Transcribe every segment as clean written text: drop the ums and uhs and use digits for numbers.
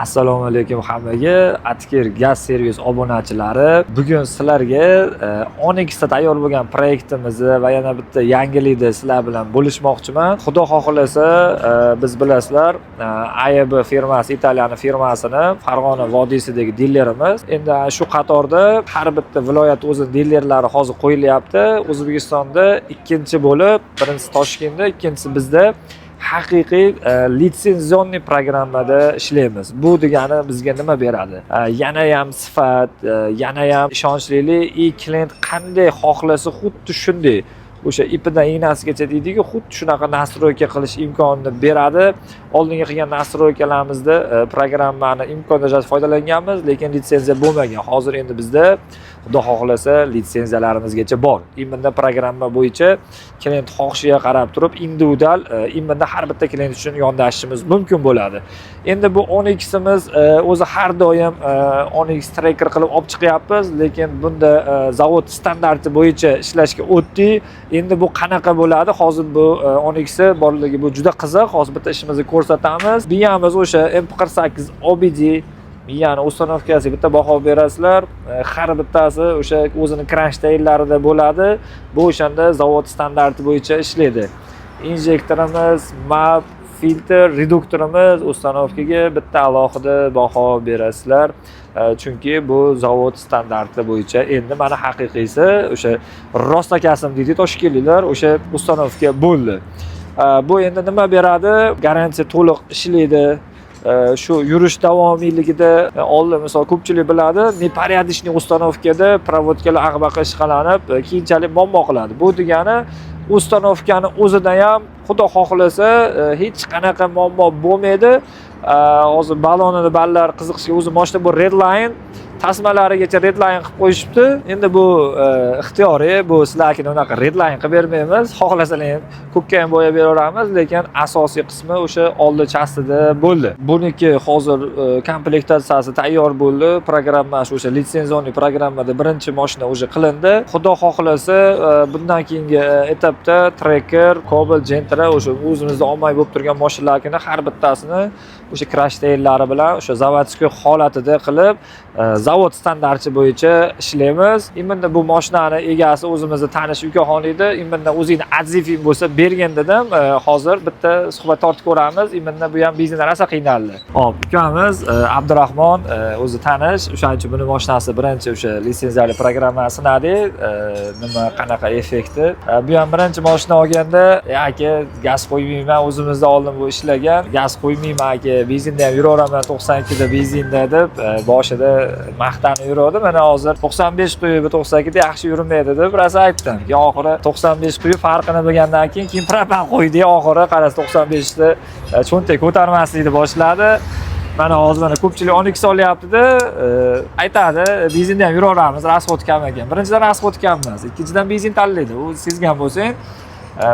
Assalomu alaykum hammaga, Atker gaz servis obunachilari. Bugun sizlarga Onyx ta tayyor bo'lgan proyektimizni va yana bitta yangilikni sizlar bilan bo'lishmoqchiman. Xudo xohlasa, biz bilasizlar, AEB firmasi, Italiyaning firmasini Farg'ona vodiysidagi dilerimiz. Endi shu qatorda har bitta viloyat o'zining dilerlari hozir qo'yilyapti. O'zbekistonda ikkinchi bo'lib, birinchisi Toshkentda, ikkinchisi bizda haqiqiy litsenzionni programmada ishlaymiz. Bu degani bizga nima beradi? Yana ham sifat, yana ham ishonchlilik, klient qanday xohlasa xuddi shunday o'sha ipidan ignasigacha deydiku, xuddi shunaqa nastroyka qilish imkonini beradi. Oldingi qilgan nastroykalarimizda programmani imkoniyatidan foydalanganmiz, lekin litsenziya bo'lmagan. Hozir endi bizda Xudo xohlasa litsenziyalarimizgacha bor. Imminda programma bo'yicha klient xohishiga qarab turib individual imminda har bitta klient uchun yondashishimiz mumkin bo'ladi. Endi bu Onyximiz o'zi har doim Onyx tracker qilib olib chiqyapmiz, lekin bunda zavod standarti bo'yicha ishlashga o'tdik. Endi bu qanaqa bo'ladi? Hozir bu Onyxi borligi bu juda qiziq. Hozir bitta ishimizni ko'rsatamiz. Biyamiz o'sha MP48 OBD miyani uстановkasi bitta baho berasizlar. Har bittasi o'sha o'zining kranshtaynlarida bo'ladi. Bu o'shanda zavod standarti bo'yicha ishlaydi. Injektorimiz, map, filtr, reduktorimiz uстановkaga bitta alohida baho berasizlar. Chunki bu zavod standarti bo'yicha. Endi mana haqiqiysi o'sha rostakasim deydi toshkentliklar, o'sha uстановka bo'ldi. Bu endi nima beradi? Garantiya to'liq ishlaydi. Shu yurish davomiyligida oldin misol ko'pchilik biladi, neporiadishniy uстановkada provodkalar ag'baqa ishqalanib, keyinchalik muammo qiladi. Bu degani uстановkani o'zida ham xudo xohlasa hech qanaqa muammo bo'lmaydi. Hozir balonini ballar qiziqishga o'zi mashina bu redline tasmalarigacha redline qilib qo'yishibdi. Endi bu ixtiyoriy, bu sizlarga unaqa redline qilib bermaymiz. Xohlasalar ko'kka ham bo'yab beraveramiz, lekin asosiy qismi o'sha oldi chastida bo'ldi. Buniki hozir komplektatsiyasi tayyor bo'ldi. Programmasi o'sha litsenzionni programmada birinchi mashina o'sha qilindi. Xudo xohlasa, bundan keyingi etapda tracker, Cobalt, Gentra o'sha o'zimizda ommaviy bo'lib turgan mashinalarni har bittasini o'sha krashtaynlari bilan o'sha zavodskiy holatida qilib zavod standarti bo'yicha ishlaymiz. Imminda bu mashinani egasi o'zimizni tanish ukaxon edi. Imminda o'zingni atzifing bo'lsa bergan dedim. Hozir bitta suhbat tortib ko'ramiz. Imminda bu ham biznes rosa qiynaldi. Hop, ukamiz Abdurahmon o'zi tanish. O'shaning uchun buni mashinasi birinchi o'sha litsenziyali programmani sinadi. Nima qanaqa effekti. Bu ham birinchi mashina olganda, aka gaz qo'ymayman, o'zimizda oldin bu ishlagan. Gaz qo'ymayman aka, benzinda ham yuraveraman 92 da benzinda deb boshida maqtanib yuradi. Mana hozir 95 quyib 92 da yaxshi yurmaydi deb rosa aytdim. Oxiri 95 quyib farqini bilgandan keyin propan qo'ydi. Oxiri qarasa 95 da cho'ntak ko'tarmaslikni boshladi. Mana hozir mana ko'pchilik Onyx olyapti-da, aytadi, benzinda ham yuraveramiz, rasxod kam ekan. Birinchidan rasxod kam emas, ikkinchidan benzin tanlaydi. U sezgan bo'lsang,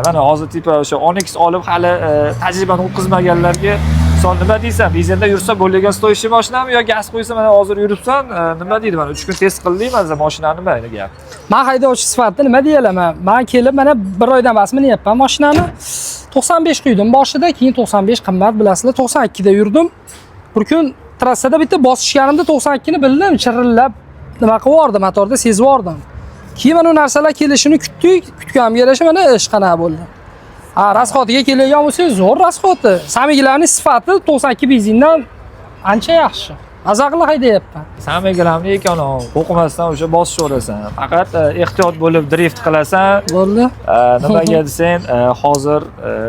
mana hozir tipa o'sha Onyx olib hali tajribani o'tkazmaganlarga son nima deysan? Benzinda yursa bo'lgan stoyishi mashinami yo gaz qo'ysa mana hozir yuribsan, nima deydi? Mana 3 kun test qildik, mana mashinani nima gap. Men haydovchi sifatida nima deyalaman? Men kelib mana 1 oydan bas minyapman mashinani. 95 quydim boshida, keyin 95 qimmat bilasizlar, 92 da yurdim. Bir kun trassada bitta bosishganimda 92 ni bildim, chirillab nima qilib yordim, motorda sezib yordim. Keyin mana bu narsalar kelishini kutdik, kutganimga yarasha mana ish qana bo'ldi. Rasxotiga kelgan bo'lsangiz zo'r rasxoti. Samiglarning sifati 92 benzindan ancha yaxshi. Azaqli haydayapman. Samiglarni ekonom, qo'rqmasdan o'sha bosishaverasan. Faqat ehtiyot bo'lib drift qilasan. Bo'ldi. Nimaga desang, hozir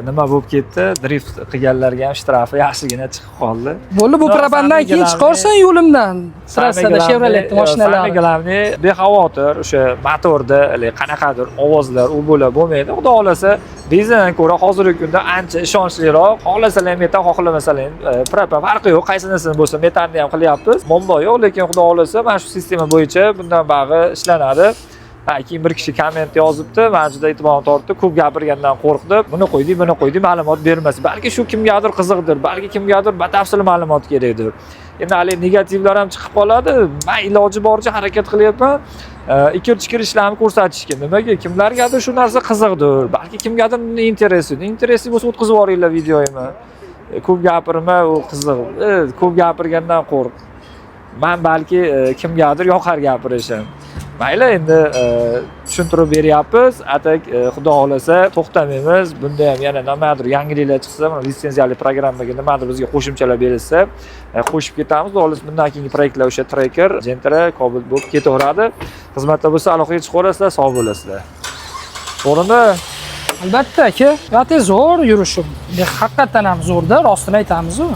nima bo'lib ketdi? Drift qilganlarga ham shtrafi yaxshigina chiqib qoldi. Bo'ldi, bu propandan keyin chiqarsan yo'limdan. Trassada Chevrolet mashinalar. Samiglarni bexavotir o'sha motorda qanaqadir ovozlar u bo'lmaydi. Xudo xolasa, benzindan ko'ra hozirgi kunda ancha ishonchliroq. Xohlasalar metan, xohlamasalar propan farqi yo'q. Qaysinisini bo'lsa metanni ham qilyapmiz. Muammo yo'q, lekin xudo xolasa mana shu sistema bo'yicha bundan bag'i ishlanadi. Keyin bir kishi komment yozibdi, men juda e'tibor tortdi, ko'p gapirgandan qo'rqdi. Buni qo'ydik, ma'lumot bermas. Balki shu kimgadir qiziqdir, balki kimgadir batafsil ma'lumot kerakdir. Endi hali negativlar ham chiqib qoladi. Men iloji boricha harakat qilyapman. Ikkinchi kirishlarni ko'rsatishga. Nimaga? Kimlargadir shu narsa qiziqdir, balki kimgadir interesi bo'lsa o'tkazib yuboringlar videoyimni. ko'p gapirma, u qiziq. Ko'p gapirgandan qo'rq. Men balki kimgadir yoqar gapirishim. Mayli, endi tushuntirib beryapmiz. Atak xudo xolasa to'xtamaymiz. Bunda ham yana nimadir yangiliklar chiqsa, mana litsenziyali programmaga nimadir bizga qo'shimchalar berilsa, qo'shib ketamiz. Xolos bundan keyingi proyektlar o'sha tracker, Gentra, Cobalt bo'lib ketaveradi. Xizmatda bo'lsa aloqaga chiqib olasizlar, sog' bo'lasizlar. To'g'rimi? Albatta aka, yo'q zo'r yurishim. Haqiqatan ham zo'rda, rostini aytamiz-ku.